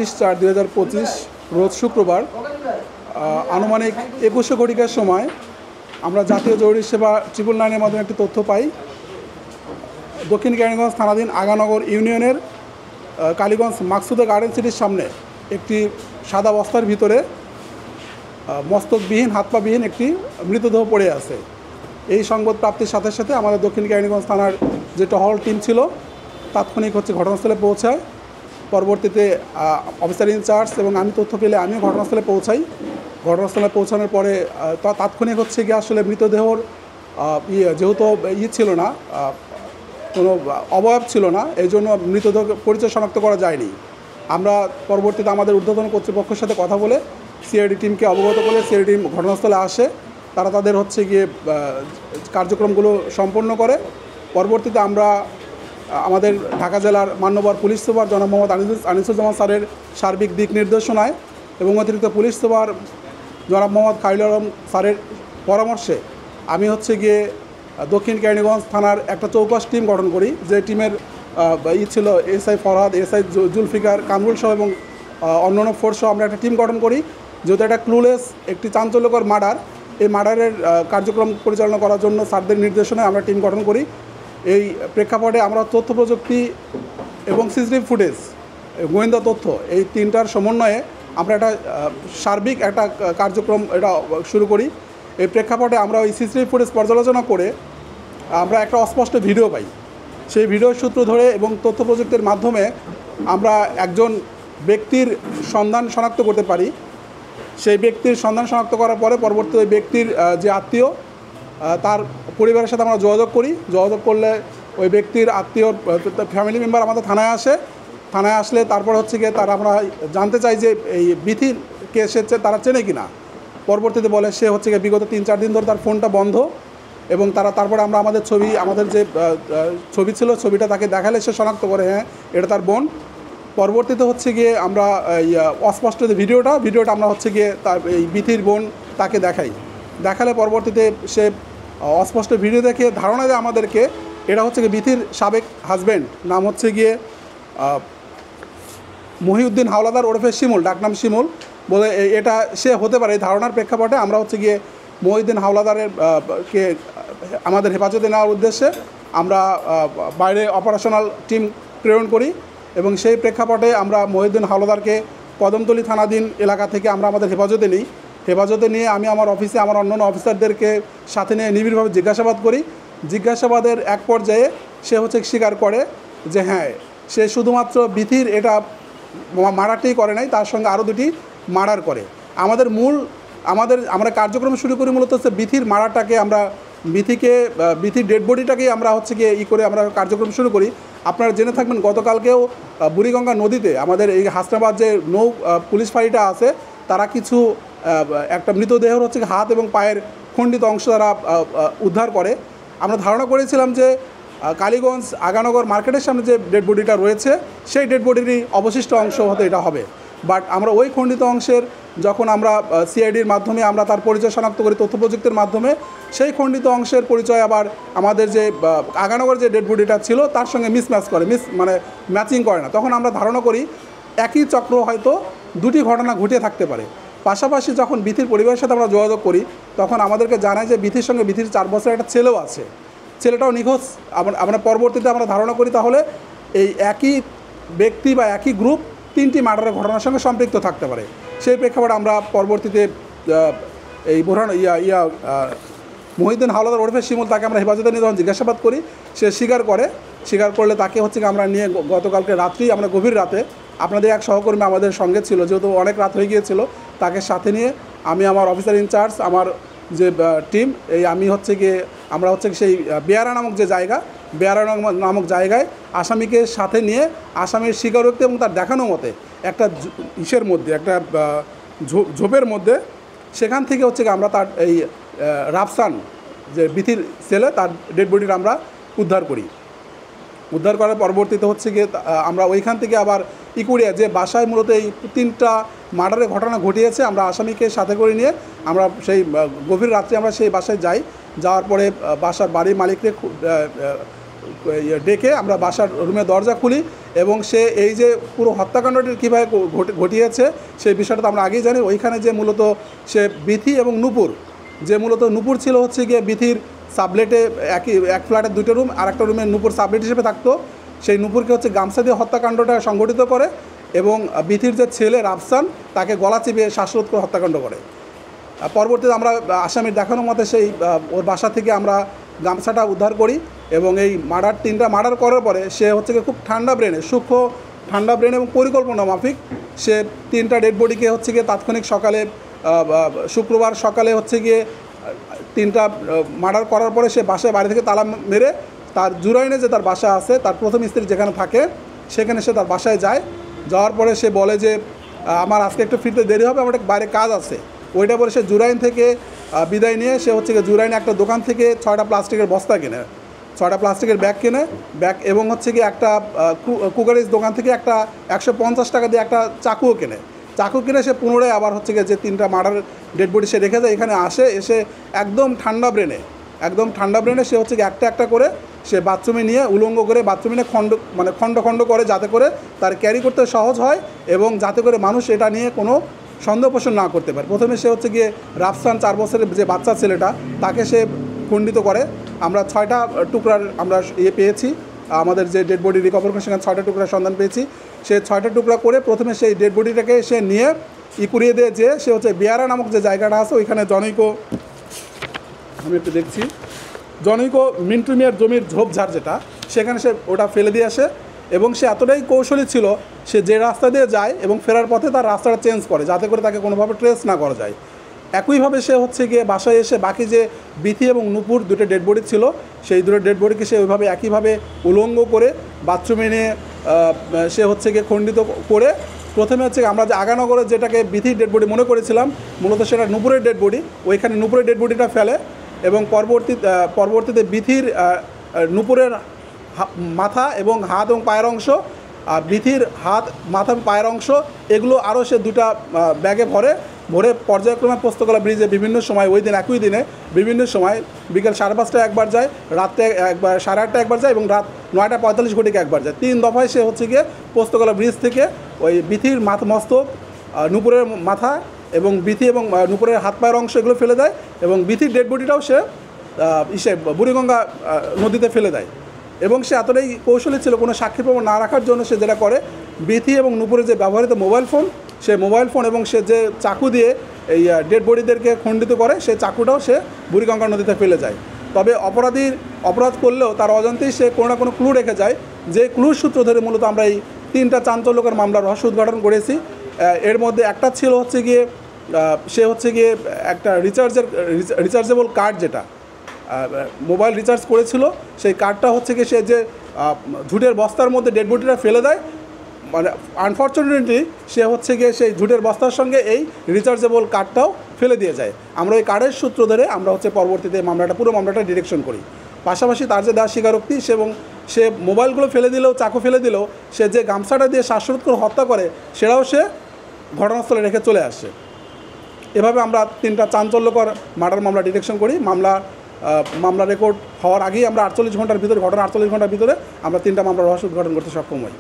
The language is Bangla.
20/4/2025 রোজ শুক্রবার আনুমানিক 2100 ঘটিকার সময় আমরা জাতীয় জরুরি সেবা 999-এর মাধ্যমে একটি তথ্য পাই। দক্ষিণ কেরানীগঞ্জ থানাধীন আগানগর ইউনিয়নের কালীগঞ্জ মাকসুদা গার্ডেন সিটির সামনে একটি সাদা বস্তার ভিতরে মস্তকবিহীন হাতপাবিহীন একটি মৃতদেহ পড়ে আছে। এই সংবাদ প্রাপ্তির সাথে সাথে আমাদের দক্ষিণ কেরানীগঞ্জ থানার যে টহল টিম ছিল তাৎক্ষণিক ঘটনাস্থলে পৌঁছায়। পরবর্তীতে অফিসার ইনচার্জ এবং আমি তথ্য পেলে আমিও ঘটনাস্থলে পৌঁছাই। ঘটনাস্থলে পৌঁছানোর পরে তাৎক্ষণিক গিয়ে আসলে মৃতদেহর যেহেতু ছিল না, কোনো অবয়ব ছিল না, এই জন্য মৃতদেহ পরিচয় শনাক্ত করা যায়নি। আমরা পরবর্তীতে আমাদের ঊর্ধ্বতন কর্তৃপক্ষের সাথে কথা বলে সিআইডি টিমকে অবগত করে সিআইডি টিম ঘটনাস্থলে আসে। তারা তাদের গিয়ে কার্যক্রমগুলো সম্পন্ন করে। পরবর্তীতে আমরা আমাদের ঢাকা জেলার মান্যবর পুলিশ সুপার জনাব মোহাম্মদ আনিসুজ্জামান স্যারের সার্বিক দিক নির্দেশনায় এবং অতিরিক্ত পুলিশ সুপার জনাব মোহাম্মদ খালিল আলম স্যারের পরামর্শে আমি গিয়ে দক্ষিণ কেরানীগঞ্জ থানার একটা চৌকস টিম গঠন করি। যে টিমের ছিল এসআই ফরহাদ, এসআই জুলফিকার, কামরুল সহ এবং অন্যান্য ফোর্স সহ আমরা একটা টিম গঠন করি। যেহেতু একটা ক্লুলেস একটি চাঞ্চল্যকর মার্ডার, এই মার্ডারের কার্যক্রম পরিচালনা করার জন্য স্যারদের নির্দেশনায় আমরা টিম গঠন করি। এই প্রেক্ষাপটে আমরা তথ্য প্রযুক্তি এবং সিসিটিভি ফুটেজ, গোয়েন্দা তথ্য, এই তিনটার সমন্বয়ে আমরা একটা সার্বিক একটা কার্যক্রম শুরু করি। এই প্রেক্ষাপটে আমরা ওই সিসিটিভি ফুটেজ পর্যালোচনা করে আমরা একটা অস্পষ্ট ভিডিও পাই। সেই ভিডিওর সূত্র ধরে এবং তথ্য প্রযুক্তির মাধ্যমে আমরা একজন ব্যক্তির সন্ধান শনাক্ত করতে পারি। সেই ব্যক্তির সন্ধান শনাক্ত করার পরে পরবর্তী ওই ব্যক্তির যে আত্মীয়, তার পরিবারের সাথে আমরা যোগাযোগ করি। যোগাযোগ করলে ওই ব্যক্তির আত্মীয় ফ্যামিলি মেম্বার আমাদের থানায় আসে। থানায় আসলে তারপর গিয়ে তারা আমরা জানতে চাই যে এই বিথির কে এসেছে, তারা চেনে কি না। পরবর্তীতে বলে সে গিয়ে বিগত 3-4 দিন ধরে তার ফোনটা বন্ধ, এবং তারপরে আমরা আমাদের যে ছবি ছিল ছবিটা তাকে দেখালে সে শনাক্ত করে হ্যাঁ এটা তার বোন। পরবর্তীতে গিয়ে আমরা অস্পষ্ট যে ভিডিওটা আমরা গিয়ে তার এই বিথির বোন তাকে দেখালে পরবর্তীতে সে অস্পষ্ট ভিডিও দেখে ধারণা দেয় আমাদেরকে এটা গিয়ে বিথির সাবেক হাজব্যান্ড, নাম গিয়ে মহিউদ্দিন হাওলাদার ওরফে শিমুল, ডাকনাম শিমুল বলে এটা সে হতে পারে। এই ধারণার প্রেক্ষাপটে আমরা গিয়ে মহিউদ্দিন হাওলাদারের কে আমাদের হেফাজতে নেওয়ার উদ্দেশ্যে আমরা বাইরে অপারেশনাল টিম প্রেরণ করি, এবং সেই প্রেক্ষাপটে আমরা মহিউদ্দিন হাওলাদারকে কদমতলী থানাধীন এলাকা থেকে আমরা আমাদের হেফাজতে নিই। হেফাজতে নিয়ে আমি আমার অফিসে আমার অন্যান্য অফিসারদেরকে সাথে নিয়ে নিবিড়ভাবে জিজ্ঞাসাবাদ করি। জিজ্ঞাসাবাদের এক পর্যায়ে সে স্বীকার করে যে হ্যাঁ সে শুধুমাত্র বিথির এটা মার্ডারটি করে নাই, তার সঙ্গে আরও 2টি মার্ডার করে। আমরা কার্যক্রম শুরু করি মূলত বিথির মার্ডারটাকে আমরা বিথির ডেড বডিটাকেই আমরা গিয়ে করে আমরা কার্যক্রম শুরু করি। আপনারা জেনে থাকবেন গতকালকেও বুড়িগঙ্গা নদীতে আমাদের এই হাসনাবাদ যে পুলিশ ফাঁড়িটা আছে তারা কিছু একটা মৃতদেহের হাত এবং পায়ের খণ্ডিত অংশ তারা উদ্ধার করে। আমরা ধারণা করেছিলাম যে কালীগঞ্জ আগানগর মার্কেটের সামনে যে ডেড বডিটা রয়েছে সেই ডেড বডিরই অবশিষ্ট অংশ হতে এটা হবে। বাট আমরা ওই খণ্ডিত অংশের যখন আমরা সিআইডির মাধ্যমে আমরা তার পরিচয় শনাক্ত করি তথ্য প্রযুক্তির মাধ্যমে, সেই খণ্ডিত অংশের পরিচয় আবার আমাদের যে আগানগর যে ডেড বডিটা ছিল তার সঙ্গে ম্যাচিং করে না। তখন আমরা ধারণা করি একই চক্র হয়তো 2টি ঘটনা ঘটে থাকতে পারে। পাশাপাশি যখন বিথির পরিবারের সাথে আমরা যোগাযোগ করি তখন আমাদেরকে জানায় যে বিথির সঙ্গে বিথির 4 বছরের একটা ছেলেও আছে, ছেলেটাও নিখোঁজ। আমরা পরবর্তীতে আমরা ধারণা করি তাহলে এই একই ব্যক্তি বা একই গ্রুপ 3টি মার্ডারের ঘটনার সঙ্গে সম্পৃক্ত থাকতে পারে। সেই প্রেক্ষাপটে আমরা পরবর্তীতে এই মহিউদ্দিন হাওলাদার ওরফে শিমুল তাকে আমরা হেফাজতে নিয়ে যখন জিজ্ঞাসাবাদ করি সে স্বীকার করলে তাকে আমরা নিয়ে গতকালকে রাত্রি আমরা গভীর রাতে আপনাদের এক সহকর্মী আমাদের সঙ্গে ছিল, যেহেতু অনেক রাত হয়ে গিয়েছিল, তাকে সাথে নিয়ে আমি আমার অফিসার ইনচার্জ আমার যে টিম আমি আমরা সেই বেয়ারা নামক জায়গায় আসামিকে সাথে নিয়ে আসামির স্বীকারোক্তি এবং তার দেখানো মতে একটা একটা ঝোপের মধ্যে সেখান থেকে আমরা তার এই রাফসান যে বিথির ছেলে তার ডেড বডিটা আমরা উদ্ধার করার পরবর্তীতে গিয়ে আমরা ওইখান থেকে আবার ইকুড়িয়া যে বাসায় মূলত এই 3টা মার্ডারের ঘটনা ঘটিয়েছে আমরা আসামিকে সাথে করে নিয়ে আমরা সেই গভীর রাত্রে আমরা সেই বাসায় যাই। যাওয়ার পরে বাসার বাড়ির মালিককে ডেকে আমরা বাসার রুমের দরজা খুলি এবং সে এই যে পুরো হত্যাকাণ্ডটি কীভাবে ঘটিয়েছে সেই বিষয়টা তো আমরা আগেই জানি। ওইখানে যে মূলত সে বিথি এবং নূপুর, যে মূলত নূপুর ছিল হচ্ছে গিয়ে বিথির সাবলেটে এক ফ্ল্যাটের দুটো রুম, আর একটা রুমে নূপুর সাবলেট হিসেবে থাকতো। সেই নূপুরকে হচ্ছে গামছা দিয়ে হত্যাকাণ্ডটা সংগঠিত করে এবং বিথির যে ছেলে রাফসান তাকে গলা চিবিয়ে শ্বাসরোধ করে হত্যাকাণ্ড করে। পরবর্তীতে আমরা আসামির দেখানো মতে সেই ওর বাসা থেকে আমরা গামছাটা উদ্ধার করি এবং এই তিনটা মার্ডার করার পরে সে হচ্ছে গিয়ে খুব ঠান্ডা ব্রেনে, সূক্ষ্ম ঠান্ডা ব্রেন এবং পরিকল্পনা মাফিক সে তিনটা ডেড বডিকে হচ্ছে গিয়ে তাৎক্ষণিক সকালে শুক্রবার সকালে হচ্ছে গিয়ে তিনটা মার্ডার করার পরে সে বাসায় বাড়ি থেকে তালা মেরে তার জুরাইনে যে তার বাসা আছে, তার প্রথম স্ত্রী যেখানে থাকে সেখানে সে তার বাসায় যায়। যাওয়ার পরে সে বলে যে আমার আজকে একটু ফিরতে দেরি হবে, আমার একটা বাইরে কাজ আছে। ওইটা বলে সে জুরাইন থেকে বিদায় নিয়ে সে হচ্ছে গিয়ে জুরাইনে একটা দোকান থেকে 6টা প্লাস্টিকের বস্তা কেনে, 6টা প্লাস্টিকের ব্যাগ কেনে, ব্যাগ এবং হচ্ছে গিয়ে একটা কুকারিজ দোকান থেকে একটা 150 টাকা দিয়ে একটা চাকুও কেনে। চাকু কিনে সে পুনরায় আবার হচ্ছে গিয়ে যে তিনটা মার্ডার ডেড বডি সে রেখে যায় এখানে এসে একদম ঠান্ডা ব্রেনে সে হচ্ছে গিয়ে একটা করে সে বাথরুমে নিয়ে উলঙ্গ করে বাথরুমে নিয়ে খণ্ড খণ্ড করে, যাতে করে তার ক্যারি করতে সহজ হয় এবং যাতে করে মানুষ এটা নিয়ে কোনো সন্দেহ পোষণ না করতে পারে। প্রথমে সে হচ্ছে গিয়ে রাফসান 4 বছরের যে বাচ্চা ছেলেটা তাকে সে খণ্ডিত করে। আমরা 6টা টুকরার আমরা পেয়েছি, আমাদের যে ডেড বডি রিকভার করে সেখানে 6টা টুকরার সন্ধান পেয়েছি। সে 6টা টুকরা করে প্রথমে সেই ডেড বডিটাকে সে নিয়ে কুড়িয়ে দিয়ে যে সে হচ্ছে বিয়ারা নামক যে জায়গাটা আছে ওইখানে জনৈক, আমি একটু দেখছি, জনৈক মিন্টু মিয়ার জমির ঝোপঝাড় যেটা, সেখানে সে ওটা ফেলে দিয়ে আসে এবং সে এতটাই কৌশলী ছিল সে যে রাস্তা দিয়ে যায় এবং ফেরার পথে তার রাস্তাটা চেঞ্জ করে যাতে করে তাকে কোনোভাবে ট্রেস না করা যায়। একইভাবে সে হচ্ছে গিয়ে বাসায় এসে বাকি যে বিথি এবং নূপুর দুটো ডেড বডি ছিল সেই দুটো ডেড বডিকে সে ওইভাবে একইভাবে উলঙ্গ করে বাথরুমে নিয়ে সে হচ্ছে গিয়ে খণ্ডিত করে প্রথমে হচ্ছে আমরা যে আগানগরে যেটাকে বিথির ডেড বডি মনে করেছিলাম মূলত সেটা নূপুরের ডেড বডি, ওইখানে নূপুরের ডেড বডিটা ফেলে এবং পরবর্তীতে বিথির নূপুরের মাথা এবং হাত এবং পায়ের অংশ, বিথির হাত মাথা পায়ের অংশ এগুলো আরও সে দুটা ব্যাগে ভরে পর্যায়ক্রমে পোস্তগোলা ব্রিজে বিভিন্ন সময় ওই দিন একই দিনে বিভিন্ন সময় বিকেল 5:30টায় একবার যায়, রাত্রে একবার 8:30টায় একবার যায় এবং রাত 9:45 ঘটিকে একবার যায়। 3 দফায় সে হচ্ছে গিয়ে পোস্তগোলা ব্রিজ থেকে ওই বিথির মস্তক, নূপুরের মাথা এবং বিথি এবং নূপুরের হাত পায়ের অংশ এগুলো ফেলে দেয় এবং বিথির ডেড বডিটাও সে বুড়িগঙ্গা নদীতে ফেলে দেয়। এবং সে এতটাই কৌশলী ছিল কোনো সাক্ষী প্রমাণ না রাখার জন্য সে যেটা করে বিথি এবং নূপুরের যে ব্যবহৃত মোবাইল ফোন, সে মোবাইল ফোন এবং সে যে চাকু দিয়ে এই ডেড বডিদেরকে খণ্ডিত করে সেই চাকুটাও সে বুড়িগঙ্গা নদীতে ফেলে যায়। তবে অপরাধ করলেও তার অজান্তেই সে কোনো না কোনো ক্লু রেখে যায়, যে ক্লুর সূত্র ধরে মূলত আমরা এই 3টা চাঞ্চল্যকর মামলার রহস্য উদ্ঘাটন করেছি। এর মধ্যে একটা ছিল হচ্ছে গিয়ে সে হচ্ছে গিয়ে একটা রিচার্জেবল কার্ড, যেটা মোবাইল রিচার্জ করেছিল সেই কার্ডটা হচ্ছে গিয়ে সে যে ঝুটের বস্তার মধ্যে ডেড বডিটা ফেলে দেয়, মানে আনফর্চুনেটলি সে হচ্ছে গিয়ে সেই ঝুটের বস্তার সঙ্গে এই রিচার্জেবল কার্ডটাও ফেলে দিয়ে যায়। আমরা ওই কার্ডের সূত্র ধরে আমরা হচ্ছে পরবর্তীতে পুরো মামলাটা ডিরেকশন করি। পাশাপাশি তার যে দেওয়া স্বীকারোক্তি এবং সে মোবাইলগুলো ফেলে দিলেও, চাকু ফেলে দিলেও সে যে গামছাটা দিয়ে শ্বাসরোধ করে হত্যা করে সেটাও সে ঘটনাস্থলে রেখে চলে আসে। এভাবে আমরা 3টা চাঞ্চল্যকর মার্ডার মামলা ডিরেকশন করি। মামলা রেকর্ড হওয়ার আগেই আমরা 48 ঘন্টার ভিতরে আমরা 3টা মামলার রহস্য উদ্ঘাটন করতে সক্ষম হই।